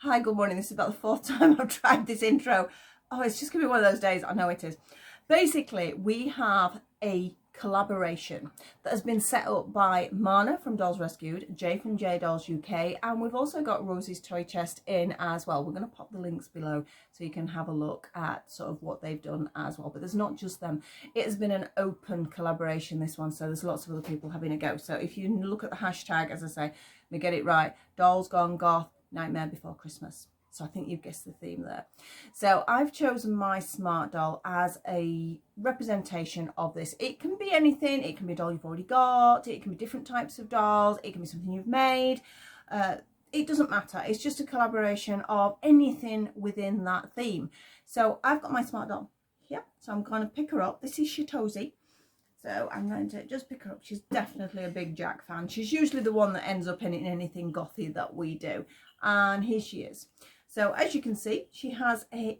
Hi, good morning. This is about the fourth time I've tried this intro. Oh, it's just going to be one of those days. I know it is. Basically, we have a collaboration that has been set up by Mana from Dolls Rescued, Jay from J Dolls UK, and we've also got Rosie's Toy Chest in as well. We're going to pop the links below so you can have a look at sort of what they've done as well. But there's not just them. It has been an open collaboration, this one, so there's lots of other people having a go. So if you look at the hashtag, as I say, let me get it right, Dolls Gone Goth, Nightmare Before Christmas. So I think you've guessed the theme there. So I've chosen my Smartdoll as a representation of this. It can be anything. It can be a doll you've already got. It can be different types of dolls. It can be something you've made. It doesn't matter. It's just a collaboration of anything within that theme. So I've got my Smartdoll here. So I'm going to pick her up. This is Chitose. So I'm going to just pick her up. She's definitely a big Jack fan. She's usually the one that ends up in anything gothy that we do. And here she is. So as you can see, she has a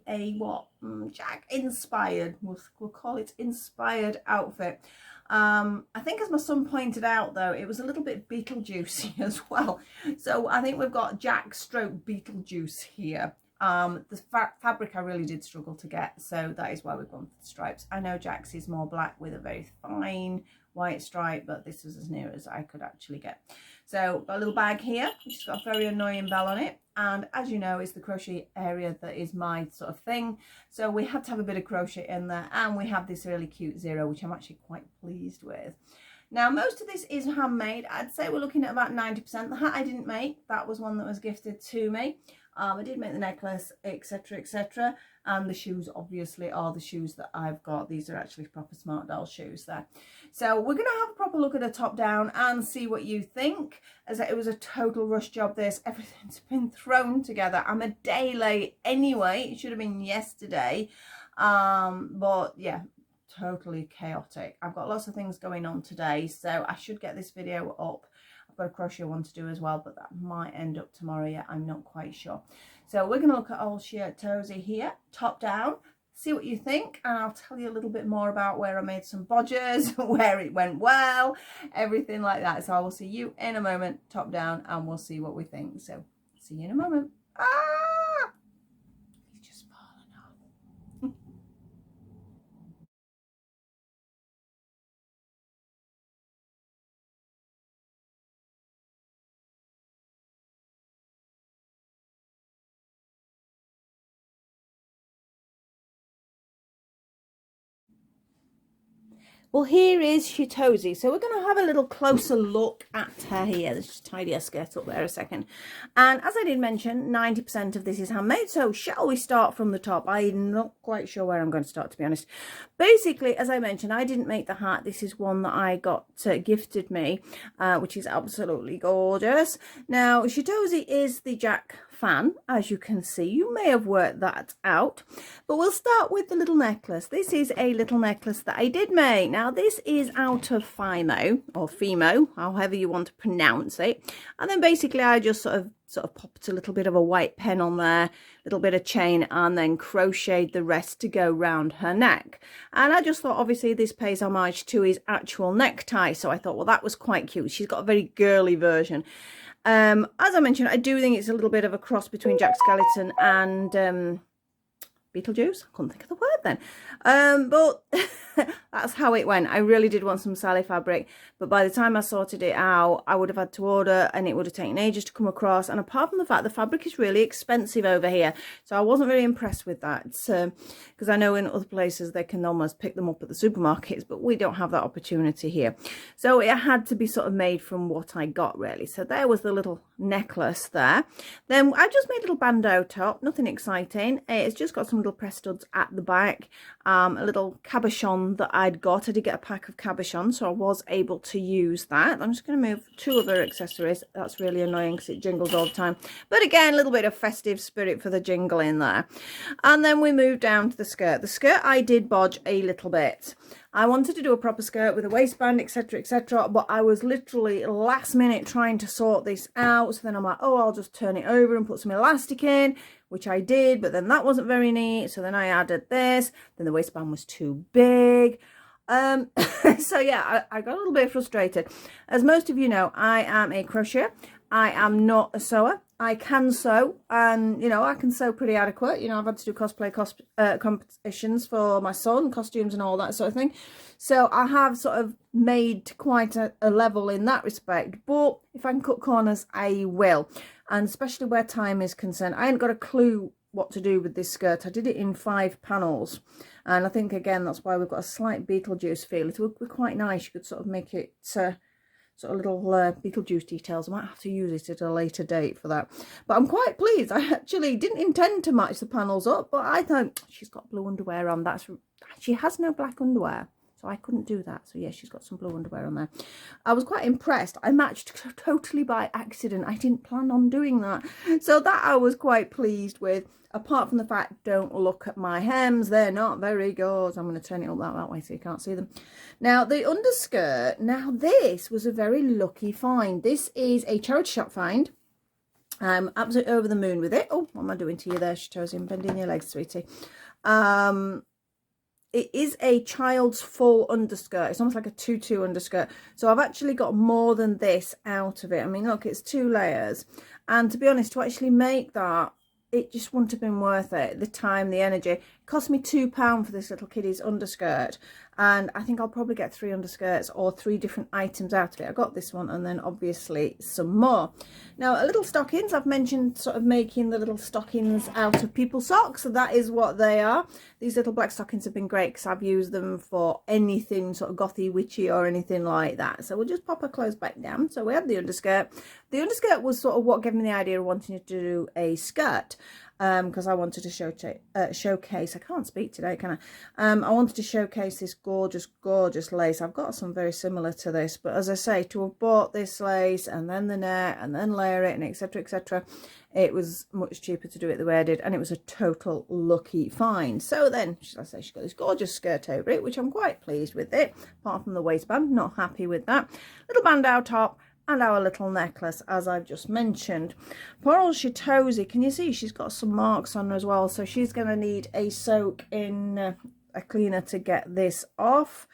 Jack inspired, we'll call it inspired outfit. I think as my son pointed out though, it was a little bit Beetlejuicy as well. So I think we've got Jack stroke Beetlejuice here. The fabric I really did struggle to get, so that is why we've gone for the stripes. I know Jack's is more black with a very fine white stripe, but this was as near as I could actually get. So got a little bag here, which has got a very annoying bell on it, and as you know, it's the crochet area that is my sort of thing, so we had to have a bit of crochet in there, and we have this really cute zero, which I'm actually quite pleased with. Now, most of this is handmade. I'd say we're looking at about 90%. The hat I didn't make, that was one that was gifted to me. I did make the necklace, etc, etc, and the shoes obviously are the shoes that I've got. These are actually proper Smartdoll shoes there. So we're going to have a proper look at a top down and see what you think, as it was a total rush job this. Everything's been thrown together. I'm a day late anyway. It should have been yesterday, but yeah, totally chaotic. I've got lots of things going on today, so I should get this video up. I've got a crochet one to do as well, but that might end up tomorrow yet. I'm not quite sure. So we're going to look at old Chitose here, top down, see what you think, and I'll tell you a little bit more about where I made some bodgers, where it went well, everythth like that. So I will see you in a moment, top down, and we'll see what we think. So see you in a moment. Ah! He's just fallen off. Well, here is Chitose. So we're going to have a little closer look at her here. Let's just tidy her skirt up there a second. And as I did mention, 90% of this is handmade. So shall we start from the top? I'm not quite sure where I'm going to start, to be honest. Basically, as I mentioned, I didn't make the hat. This is one that I got gifted me, which is absolutely gorgeous. Now, Chitose is the Jack fan, as you can see. You may have worked that out, but we'll start with the little necklace. This is a little necklace that I did make. Now this is out of Fimo, or Fimo, however you want to pronounce it, and then basically I just sort of popped a little bit of a white pen on there, a little bit of chain, and then crocheted the rest to go round her neck. And I just thought obviously this pays homage to his actual necktie, so I thought, well, that was quite cute. She's got a very girly version. As I mentioned, I do think it's a little bit of a cross between Jack Skellington and Beetlejuice. I couldn't think of the word then. But that's how it went. I really did want some Sally fabric, but by the time I sorted it out, I would have had to order, and it would have taken ages to come across. And apart from the fact the fabric is really expensive over here, so I wasn't very impressed with that, because I know in other places they can almost pick them up at the supermarkets, but we don't have that opportunity here. So it had to be sort of made from what I got, really. So there was the little necklace there. Then I just made a little bandeau top, nothing exciting. It's just got some little press studs at the back, a little cabochon that I'd got. I did get a pack of cabochons, so I was able to use that. I'm just going to move two other accessories. That's really annoying because it jingles all the time, but again, a little bit of festive spirit for the jingle in there. And then we moved down to the skirt. The skirt I did bodge a little bit. I wanted to do a proper skirt with a waistband, etc, etc, but I was literally last minute trying to sort this out. So then I'm like, oh, I'll just turn it over and put some elastic in, which I did, but then that wasn't very neat. So then I added this, then the waistband was too big. So yeah, I got a little bit frustrated. As most of you know, I am a crocheter. I am not a sewer. I can sew, and, you know, I can sew pretty adequate. You know, I've had to do cosplay competitions for my son, costumes and all that sort of thing. So I have sort of made quite a level in that respect. But if I can cut corners, I will. And especially where time is concerned, I ain't got a clue what to do with this skirt. I did it in 5 panels. And I think, again, that's why we've got a slight Beetlejuice feel. It would be quite nice. You could sort of make it... sort of little Beetlejuice details. I might have to use it at a later date for that. But I'm quite pleased. I actually didn't intend to match the panels up, but I thought she's got blue underwear on. She has no black underwear, so I couldn't do that. So yeah, she's got some blue underwear on there. I was quite impressed. I matched totally by accident. I didn't plan on doing that. So that I was quite pleased with. Apart from the fact, don't look at my hems. They're not very good. I'm going to turn it up that way so you can't see them. Now, the underskirt. Now, this was a very lucky find. This is a charity shop find. I'm absolutely over the moon with it. Oh, what am I doing to you there, Chitose? I'm bending your legs, sweetie. It is a child's full underskirt. It's almost like a tutu underskirt. So I've actually got more than this out of it. I mean, look, it's 2 layers. And to be honest, to actually make that, it just wouldn't have been worth it. The time, the energy. It cost me £2 for this little kiddie's underskirt. And I think I'll probably get 3 underskirts or 3 different items out of it. I got this one and then obviously some more. Now, little stockings. I've mentioned sort of making the little stockings out of people's socks. So that is what they are. These little black stockings have been great because I've used them for anything sort of gothy, witchy or anything like that. So we'll just pop our clothes back down. So we have the underskirt. The underskirt was sort of what gave me the idea of wanting to do a skirt. Because I wanted to showcase, I can't speak today, can I? I wanted to showcase this gorgeous, gorgeous lace. I've got some very similar to this, but as I say, to have bought this lace and then the net and then layer it and etc., it was much cheaper to do it the way I did, and it was a total lucky find. So then, as I say, she's got this gorgeous skirt over it, which I'm quite pleased with it, apart from the waistband, not happy with that. Little bandeau top, and our little necklace, as I've just mentioned. Poor old Chitose, can you see she's got some marks on her as well, so she's going to need a soak in a cleaner to get this off.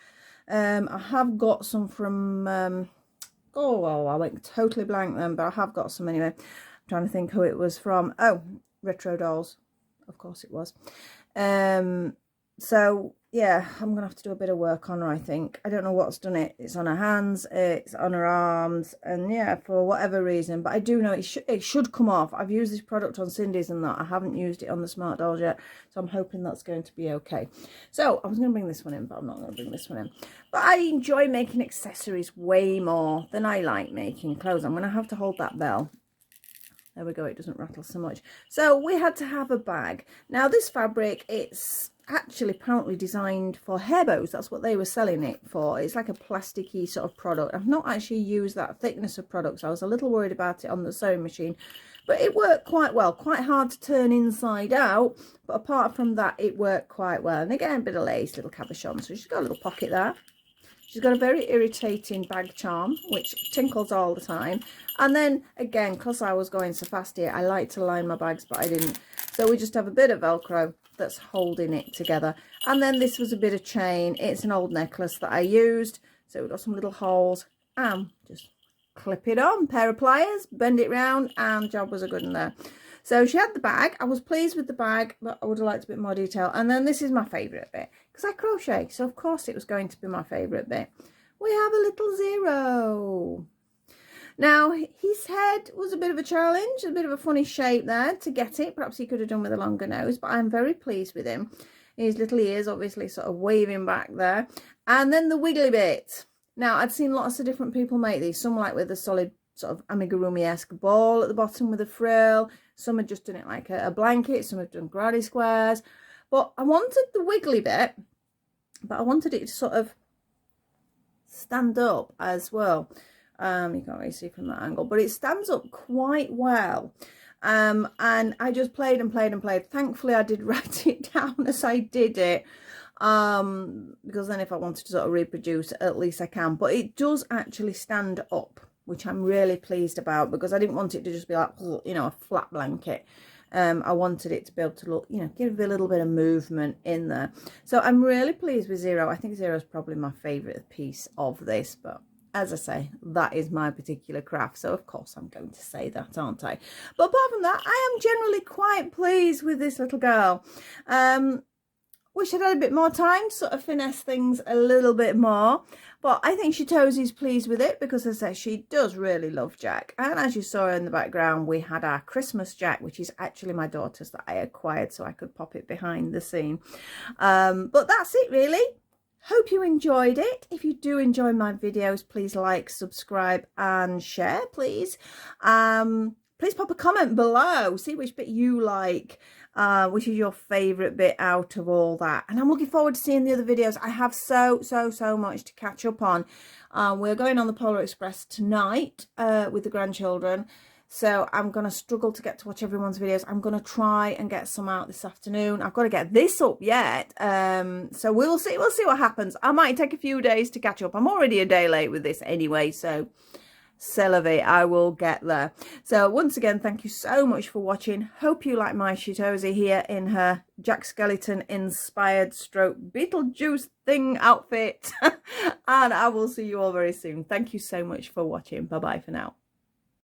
I have got some from I went totally blank then, but I have got some anyway. I'm trying to think who it was from. Oh, Retro Dolls, of course it was. So yeah, I'm gonna have to do a bit of work on her, I think. I don't know what's done it. It's on her hands, it's on her arms, and yeah, for whatever reason, but I do know it should come off. I've used this product on Cindy's and that. I haven't used it on the Smartdoll yet, so I'm hoping that's going to be okay. So I was going to bring this one in, but I'm not going to bring this one in. But I enjoy making accessories way more than I like making clothes. I'm going to have to hold that bell. There we go, it doesn't rattle so much. So we had to have a bag. Now this fabric, it's actually apparently designed for hair bows. That's what they were selling it for. It's like a plasticky sort of product. I've not actually used that thickness of products. I was a little worried about it on the sewing machine, but it worked quite well. Quite hard to turn inside out, but apart from that, it worked quite well. And again, a bit of lace, little cabochon. So she's got a little pocket there. She's got a very irritating bag charm, which tinkles all the time. And then, again, because I was going so fast here, I like to line my bags, but I didn't. So we just have a bit of Velcro that's holding it together. And then this was a bit of chain. It's an old necklace that I used. So we've got some little holes. And just clip it on. Pair of pliers, bend it round, and job was a good one there. So she had the bag. I was pleased with the bag, but I would have liked a bit more detail. And then this is my favourite bit, because I crochet, so of course it was going to be my favourite bit. We have a little zero. Now, his head was a bit of a challenge, a bit of a funny shape there to get it. Perhaps he could have done with a longer nose, but I'm very pleased with him. His little ears obviously sort of waving back there. And then the wiggly bit. Now, I'd seen lots of different people make these. Some like with a solid sort of amigurumi-esque ball at the bottom with a frill. Some had just done it like a blanket. Some have done granny squares. But I wanted the wiggly bit, but I wanted it to sort of stand up as well. You can't really see from that angle, but it stands up quite well. And I just played and played and played. Thankfully, I did write it down as I did it. Because then if I wanted to sort of reproduce, at least I can. But it does actually stand up, which I'm really pleased about, because I didn't want it to just be like, you know, a flat blanket. I wanted it to be able to look, you know, give a little bit of movement in there. So I'm really pleased with Zero. I think Zero is probably my favourite piece of this, but as I say, that is my particular craft. So, of course, I'm going to say that, aren't I? But apart from that, I am generally quite pleased with this little girl. Wish I'd had a bit more time, sort of finesse things a little bit more. But I think Chitose is pleased with it because, as I say, she does really love Jack. And as you saw in the background, we had our Christmas Jack, which is actually my daughter's that I acquired so I could pop it behind the scene. But that's it, really. Hope you enjoyed it. If you do enjoy my videos, please like, subscribe and share, please. Please pop a comment below. See which bit you like. Which is your favourite bit out of all that. And I'm looking forward to seeing the other videos. I have so much to catch up on. We're going on the Polar Express tonight with the grandchildren. So I'm going to struggle to get to watch everyone's videos. I'm going to try and get some out this afternoon. I've got to get this up yet. So we'll see what happens. I might take a few days to catch up. I'm already a day late with this anyway, so c'est la vie, I will get there. So once again, thank you so much for watching. Hope you like my Chitose here in her Jack Skellington inspired stroke Beetlejuice thing outfit. And I will see you all very soon. Thank you so much for watching. Bye bye for now.